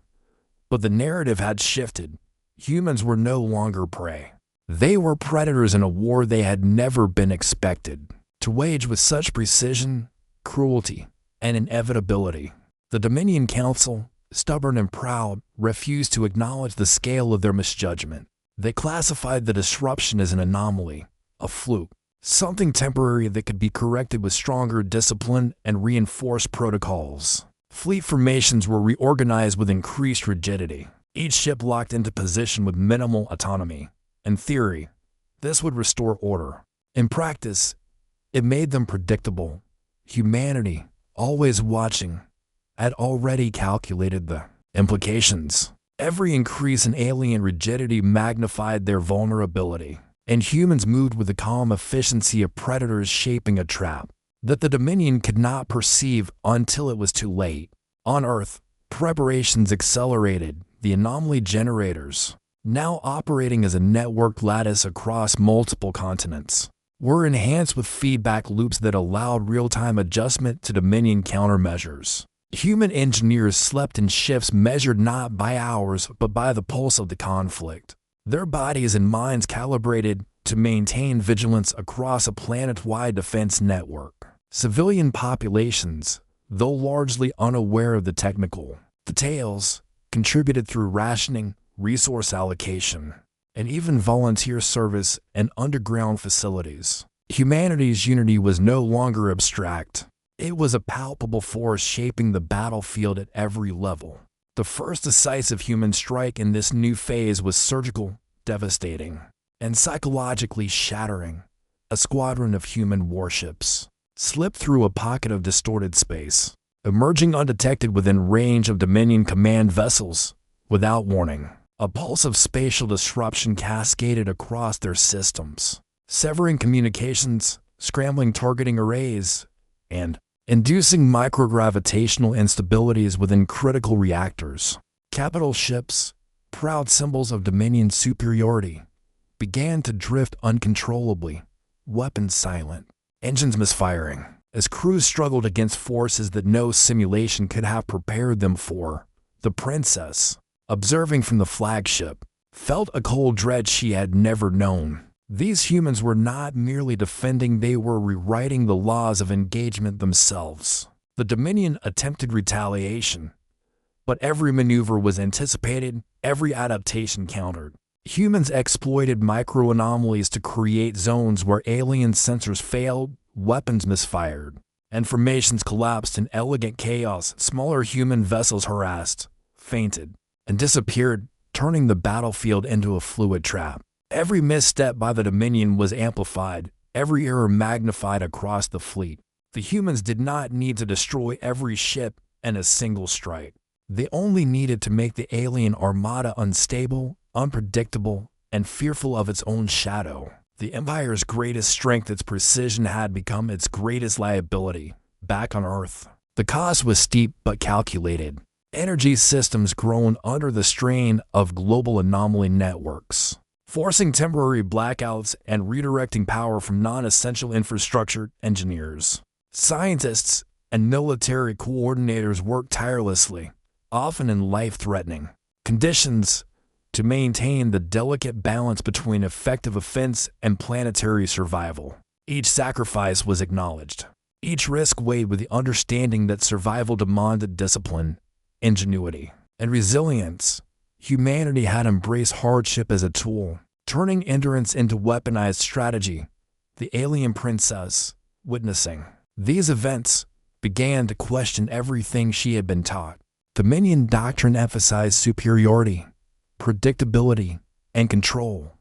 A: but the narrative had shifted. Humans were no longer prey. They were predators in a war they had never been expected to wage with such precision, cruelty, and inevitability. The Dominion Council, stubborn and proud, refused to acknowledge the scale of their misjudgment. They classified the disruption as an anomaly, a fluke, something temporary that could be corrected with stronger discipline and reinforced protocols. Fleet formations were reorganized with increased rigidity. Each ship locked into position with minimal autonomy. In theory, this would restore order. In practice, it made them predictable. Humanity, always watching, had already calculated the implications. Every increase in alien rigidity magnified their vulnerability, and humans moved with the calm efficiency of predators shaping a trap that the Dominion could not perceive until it was too late. On Earth, preparations accelerated. The anomaly generators, now operating as a networked lattice across multiple continents, were enhanced with feedback loops that allowed real-time adjustment to Dominion countermeasures. Human engineers slept in shifts measured not by hours but by the pulse of the conflict, their bodies and minds calibrated to maintain vigilance across a planet-wide defense network. Civilian populations, though largely unaware of the technical details, contributed through rationing, resource allocation, and even volunteer service and underground facilities. Humanity's unity was no longer abstract. It was a palpable force shaping the battlefield at every level. The first decisive human strike in this new phase was surgical, devastating, and psychologically shattering. A squadron of human warships slipped through a pocket of distorted space, emerging undetected within range of Dominion command vessels. Without warning, a pulse of spatial disruption cascaded across their systems, severing communications, scrambling targeting arrays, and inducing microgravitational instabilities within critical reactors. Capital ships, proud symbols of Dominion superiority, began to drift uncontrollably, weapons silent, engines misfiring, as crews struggled against forces that no simulation could have prepared them for. The princess, observing from the flagship, felt a cold dread she had never known. These humans were not merely defending, they were rewriting the laws of engagement themselves. The Dominion attempted retaliation, but every maneuver was anticipated, every adaptation countered. Humans exploited microanomalies to create zones where alien sensors failed, weapons misfired, and formations collapsed in elegant chaos. Smaller human vessels harassed, fainted, and disappeared, turning the battlefield into a fluid trap. Every misstep by the Dominion was amplified, every error magnified across the fleet. The humans did not need to destroy every ship in a single strike. They only needed to make the alien armada unstable, unpredictable, and fearful of its own shadow. The Empire's greatest strength, its precision, had become its greatest liability. Back on Earth, the cost was steep but calculated. Energy systems groaned under the strain of global anomaly networks, forcing temporary blackouts and redirecting power from non-essential infrastructure. Engineers, scientists, and military coordinators worked tirelessly, often in life-threatening conditions, to maintain the delicate balance between effective offense and planetary survival. Each sacrifice was acknowledged. Each risk weighed with the understanding that survival demanded discipline, ingenuity, and resilience. Humanity had embraced hardship as a tool, turning endurance into weaponized strategy. The alien princess, witnessing these events, began to question everything she had been taught. The Dominion doctrine emphasized superiority, predictability, and control.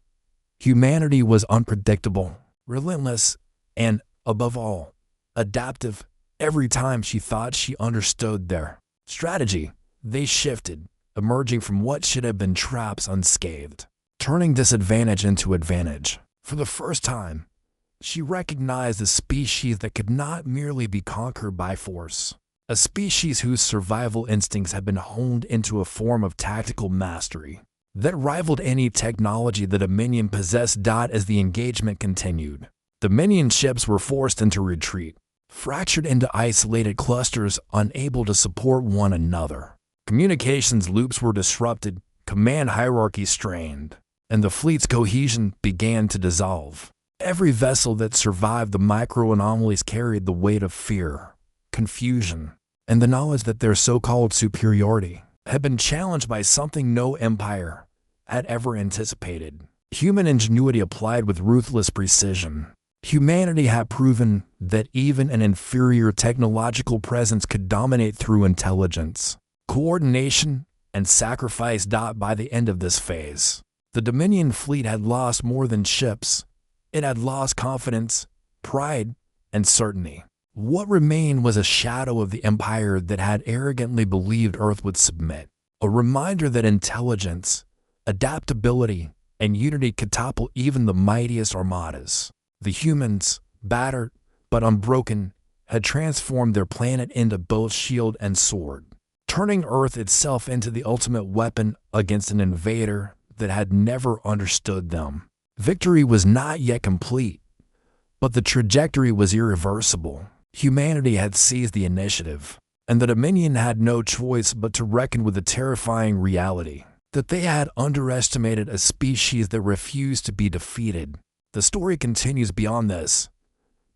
A: Humanity was unpredictable, relentless, and, above all, adaptive. Every time she thought she understood their strategy, they shifted, emerging from what should have been traps unscathed, turning disadvantage into advantage. For the first time, she recognized a species that could not merely be conquered by force, a species whose survival instincts had been honed into a form of tactical mastery that rivaled any technology the Dominion possessed. As the engagement continued, Dominion ships were forced into retreat, fractured into isolated clusters unable to support one another. Communications loops were disrupted, command hierarchies strained, and the fleet's cohesion began to dissolve. Every vessel that survived the micro-anomalies carried the weight of fear, confusion, and the knowledge that their so-called superiority had been challenged by something no empire had ever anticipated. Human ingenuity applied with ruthless precision. Humanity had proven that even an inferior technological presence could dominate through intelligence, coordination, and sacrifice. By the end of this phase, the Dominion fleet had lost more than ships. It had lost confidence, pride, and certainty. What remained was a shadow of the empire that had arrogantly believed Earth would submit, a reminder that intelligence, adaptability, and unity could topple even the mightiest armadas. The humans, battered but unbroken, had transformed their planet into both shield and sword, turning Earth itself into the ultimate weapon against an invader that had never understood them. Victory was not yet complete, but the trajectory was irreversible. Humanity had seized the initiative, and the Dominion had no choice but to reckon with the terrifying reality that they had underestimated a species that refused to be defeated. The story continues beyond this,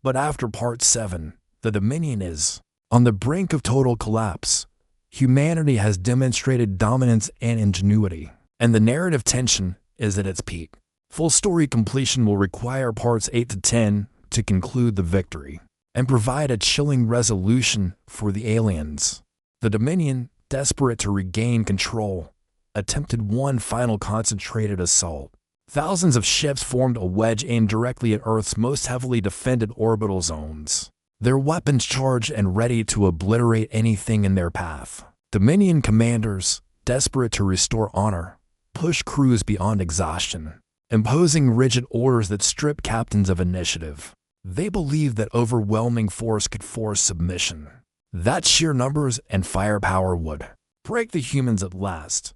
A: but after Part 7, the Dominion is on the brink of total collapse. Humanity has demonstrated dominance and ingenuity, and the narrative tension is at its peak. Full story completion will require Parts 8 to 10 to conclude the victory and provide a chilling resolution for the aliens. The Dominion, desperate to regain control, attempted one final concentrated assault. Thousands of ships formed a wedge aimed directly at Earth's most heavily defended orbital zones, their weapons charged and ready to obliterate anything in their path. Dominion commanders, desperate to restore honor, pushed crews beyond exhaustion, imposing rigid orders that stripped captains of initiative. They believed that overwhelming force could force submission, that sheer numbers and firepower would break the humans at last.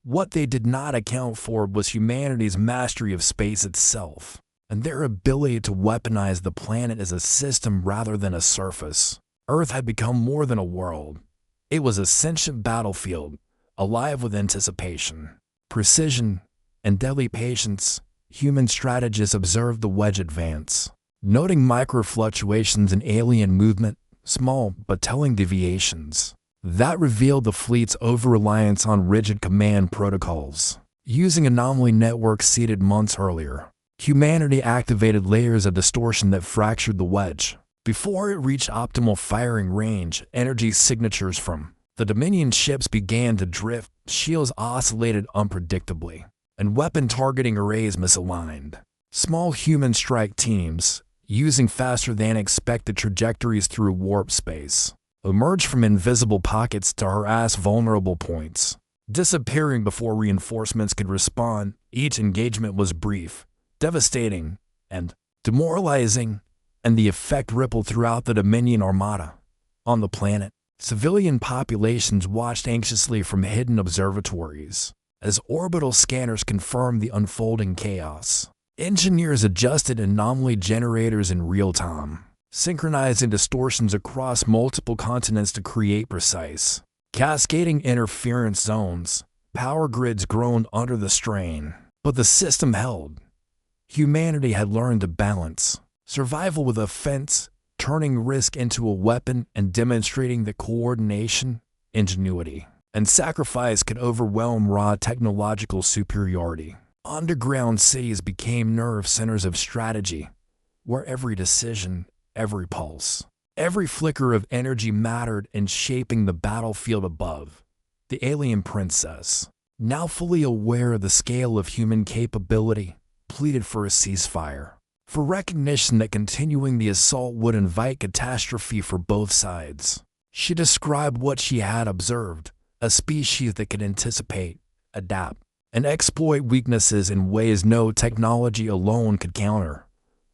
A: What they did not account for was humanity's mastery of space itself, and their ability to weaponize the planet as a system rather than a surface. Earth had become more than a world. It was a sentient battlefield, alive with anticipation, precision, and deadly patience. Human strategists observed the wedge advance, noting micro-fluctuations in alien movement, small but telling deviations that revealed the fleet's over-reliance on rigid command protocols. Using anomaly networks seeded months earlier, humanity activated layers of distortion that fractured the wedge. Before it reached optimal firing range, energy signatures from the Dominion ships began to drift, shields oscillated unpredictably, and weapon targeting arrays misaligned. Small human strike teams, using faster-than-expected trajectories through warp space, emerged from invisible pockets to harass vulnerable points, disappearing before reinforcements could respond. Each engagement was brief, devastating, and demoralizing, and the effect rippled throughout the Dominion armada. On the planet, civilian populations watched anxiously from hidden observatories as orbital scanners confirmed the unfolding chaos. Engineers adjusted anomaly generators in real time, synchronizing distortions across multiple continents to create precise, cascading interference zones. Power grids groaned under the strain, but the system held. Humanity had learned to balance survival with offense, turning risk into a weapon and demonstrating that coordination, ingenuity, and sacrifice could overwhelm raw technological superiority. Underground cities became nerve centers of strategy, where every decision, every pulse, every flicker of energy mattered in shaping the battlefield above. The alien princess, now fully aware of the scale of human capability, pleaded for a ceasefire, for recognition that continuing the assault would invite catastrophe for both sides. She described what she had observed, a species that could anticipate, adapt, and exploit weaknesses in ways no technology alone could counter.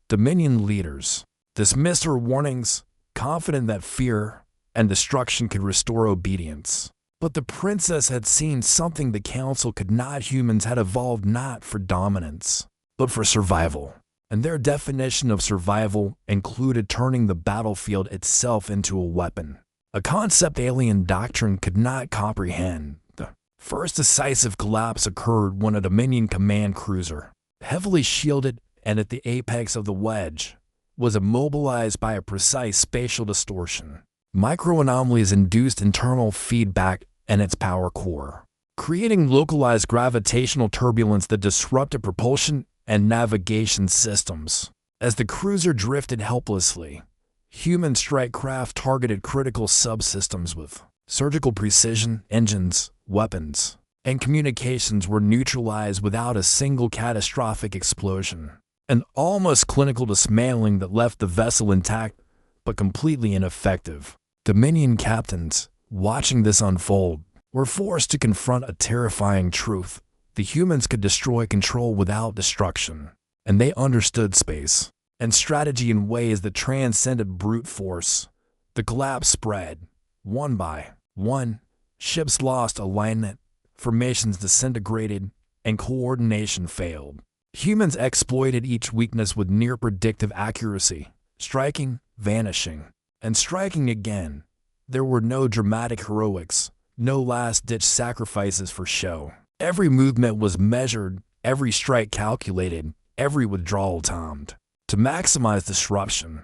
A: Dominion leaders dismissed her warnings, confident that fear and destruction could restore obedience. But the princess had seen something the council could not. Humans had evolved not for dominance, but for survival. And their definition of survival included turning the battlefield itself into a weapon, a concept alien doctrine could not comprehend. The first decisive collapse occurred when a Dominion command cruiser, heavily shielded and at the apex of the wedge, was immobilized by a precise spatial distortion. Microanomalies induced internal feedback in its power core, creating localized gravitational turbulence that disrupted propulsion and navigation systems. As the cruiser drifted helplessly, human strike craft targeted critical subsystems with surgical precision. Engines, weapons, and communications were neutralized without a single catastrophic explosion. An almost clinical dismantling that left the vessel intact but completely ineffective. Dominion captains, watching this unfold, were forced to confront a terrifying truth. The humans could destroy control without destruction, and they understood space and strategy in ways that transcended brute force. The collapse spread. One by one, ships lost alignment, formations disintegrated, and coordination failed. Humans exploited each weakness with near-predictive accuracy, striking, vanishing, and striking again. There were no dramatic heroics, no last-ditch sacrifices for show. Every movement was measured, every strike calculated, every withdrawal timed. To maximize disruption,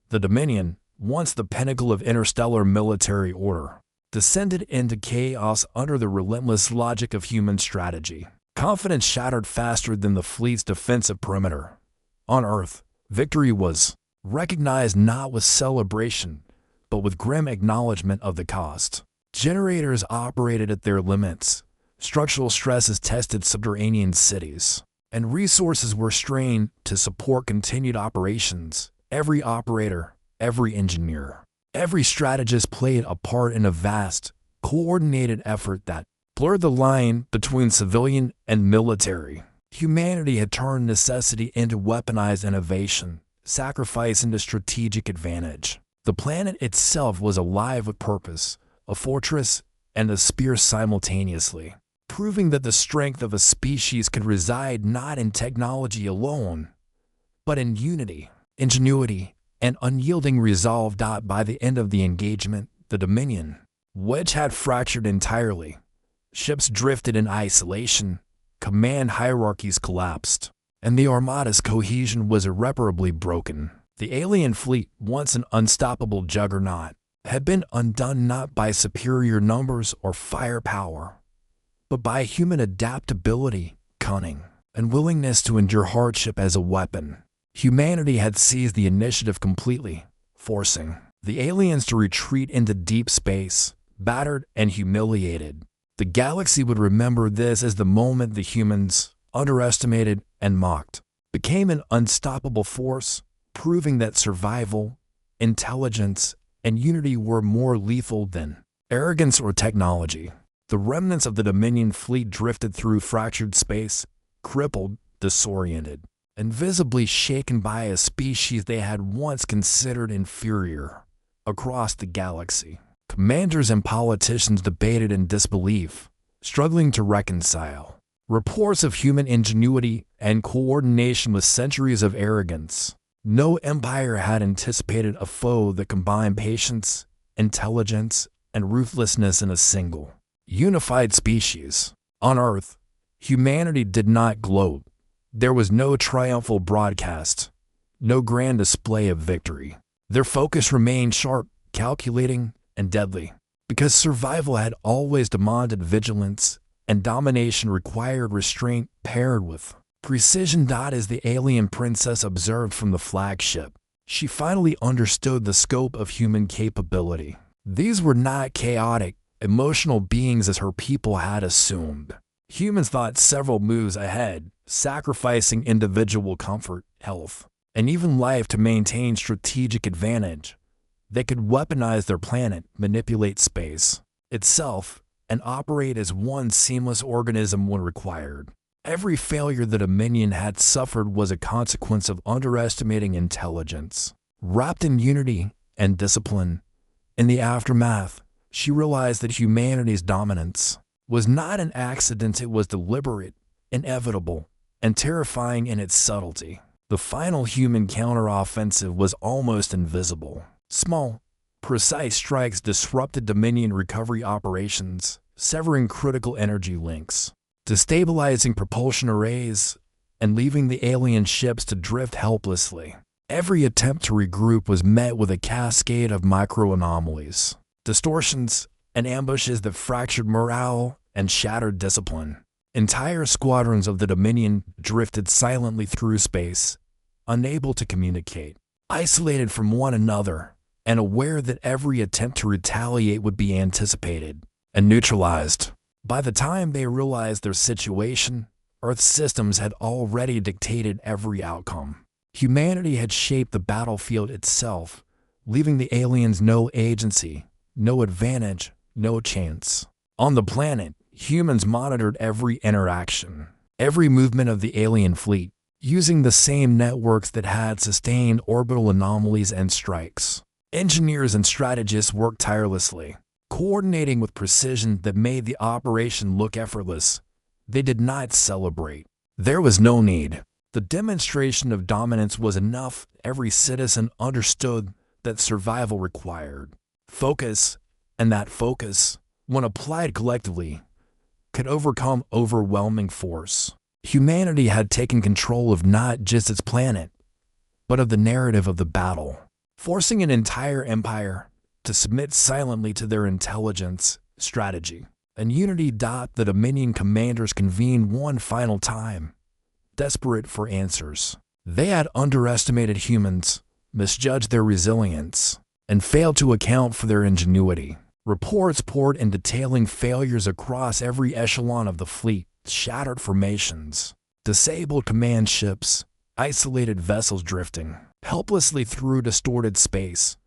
A: the Dominion, once the pinnacle of interstellar military order, descended into chaos under the relentless logic of human strategy. Confidence shattered faster than the fleet's defensive perimeter. On Earth, victory was recognized not with celebration, but with grim acknowledgement of the cost. Generators operated at their limits, structural stresses tested subterranean cities, and resources were strained to support continued operations. Every operator, every engineer, every strategist played a part in a vast, coordinated effort that blurred the line between civilian and military. Humanity had turned necessity into weaponized innovation, sacrifice into strategic advantage. The planet itself was alive with purpose, a fortress and a spear simultaneously, proving that the strength of a species could reside not in technology alone, but in unity, ingenuity, and unyielding resolve. By the end of the engagement, the Dominion wedge had fractured entirely. Ships drifted in isolation, command hierarchies collapsed, and the Armada's cohesion was irreparably broken. The alien fleet, once an unstoppable juggernaut, had been undone not by superior numbers or firepower, but by human adaptability, cunning, and willingness to endure hardship as a weapon. Humanity had seized the initiative completely, forcing the aliens to retreat into deep space, battered and humiliated. The galaxy would remember this as the moment the humans, underestimated and mocked, became an unstoppable force, proving that survival, intelligence, and unity were more lethal than arrogance or technology. The remnants of the Dominion fleet drifted through fractured space, crippled, disoriented, and visibly shaken by a species they had once considered inferior. Across the galaxy, commanders and politicians debated in disbelief, struggling to reconcile reports of human ingenuity and coordination with centuries of arrogance. No empire had anticipated a foe that combined patience, intelligence, and ruthlessness in a single, unified species. On Earth, humanity did not gloat. There was no triumphal broadcast, no grand display of victory. Their focus remained sharp, calculating, and deadly, because survival had always demanded vigilance, and domination required restraint paired with precision. As the alien princess observed from the flagship, she finally understood the scope of human capability. These were not chaotic, emotional beings as her people had assumed. Humans thought several moves ahead, sacrificing individual comfort, health, and even life to maintain strategic advantage. They could weaponize their planet, manipulate space itself, and operate as one seamless organism when required. Every failure the Dominion had suffered was a consequence of underestimating intelligence. Wrapped in unity and discipline, in the aftermath, she realized that humanity's dominance was not an accident. It was deliberate, inevitable, and terrifying in its subtlety. The final human counteroffensive was almost invisible. Small, precise strikes disrupted Dominion recovery operations, severing critical energy links, destabilizing propulsion arrays, and leaving the alien ships to drift helplessly. Every attempt to regroup was met with a cascade of micro-anomalies, distortions, and ambushes that fractured morale and shattered discipline. Entire squadrons of the Dominion drifted silently through space, unable to communicate, isolated from one another, and aware that every attempt to retaliate would be anticipated and neutralized. By the time they realized their situation, Earth's systems had already dictated every outcome. Humanity had shaped the battlefield itself, leaving the aliens no agency, no advantage, no chance. On the planet, humans monitored every interaction, every movement of the alien fleet, using the same networks that had sustained orbital anomalies and strikes. Engineers and strategists worked tirelessly, coordinating with precision that made the operation look effortless. They did not celebrate. There was no need. The demonstration of dominance was enough. Every citizen understood that survival required focus, and that focus, when applied collectively, could overcome overwhelming force. Humanity had taken control of not just its planet, but of the narrative of the battle, forcing an entire empire to submit silently to their intelligence, strategy, and unity. The Dominion commanders convened one final time, desperate for answers. They had underestimated humans, misjudged their resilience, and failed to account for their ingenuity. Reports poured in detailing failures across every echelon of the fleet, shattered formations, disabled command ships, isolated vessels drifting helplessly through distorted space.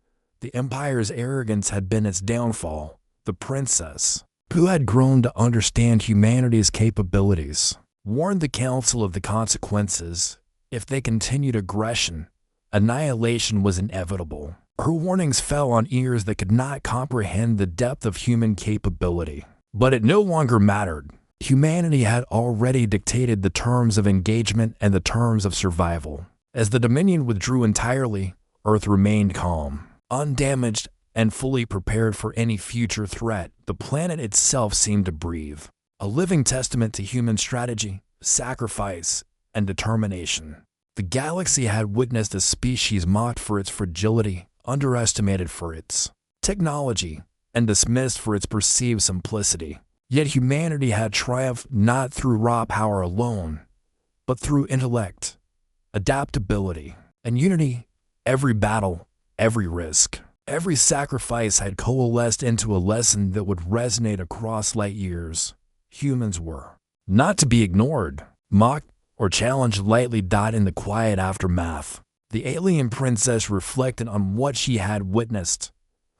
A: The Empire's arrogance had been its downfall. The princess, who had grown to understand humanity's capabilities, warned the Council of the consequences. If they continued aggression, annihilation was inevitable. Her warnings fell on ears that could not comprehend the depth of human capability. But it no longer mattered. Humanity had already dictated the terms of engagement and the terms of survival. As the Dominion withdrew entirely, Earth remained calm, undamaged, and fully prepared for any future threat. The planet itself seemed to breathe, a living testament to human strategy, sacrifice, and determination. The galaxy had witnessed a species mocked for its fragility, underestimated for its technology, and dismissed for its perceived simplicity. Yet humanity had triumphed not through raw power alone, but through intellect, adaptability, and unity. Every battle, every risk, every sacrifice had coalesced into a lesson that would resonate across light years. Humans were not to be ignored, mocked, or challenged lightly. In the quiet aftermath, the alien princess reflected on what she had witnessed.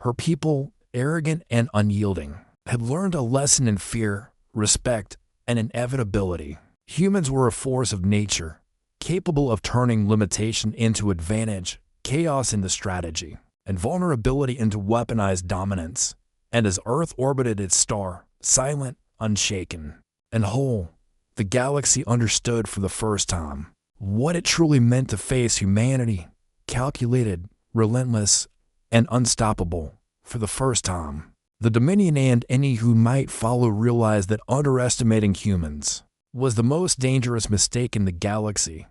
A: Her people, arrogant and unyielding, had learned a lesson in fear, respect, and inevitability. Humans were a force of nature, capable of turning limitation into advantage, chaos into strategy, and vulnerability into weaponized dominance. And as Earth orbited its star, silent, unshaken, and whole, the galaxy understood for the first time what it truly meant to face humanity, calculated, relentless, and unstoppable. For the first time, the Dominion and any who might follow realized that underestimating humans was the most dangerous mistake in the galaxy.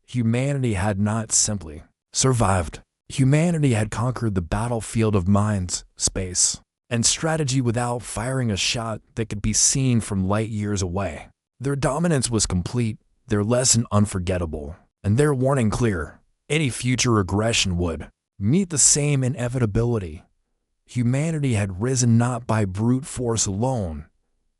A: Humanity had not simply survived. Humanity had conquered the battlefield of minds, space, and strategy without firing a shot that could be seen from light years away. Their dominance was complete, their lesson unforgettable, and their warning clear. Any future aggression would meet the same inevitability. Humanity had risen not by brute force alone,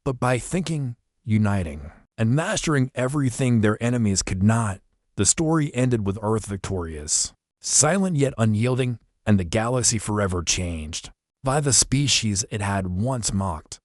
A: but by thinking, uniting, and mastering everything their enemies could not. The story ended with Earth victorious, silent yet unyielding, and the galaxy forever changed by the species it had once mocked.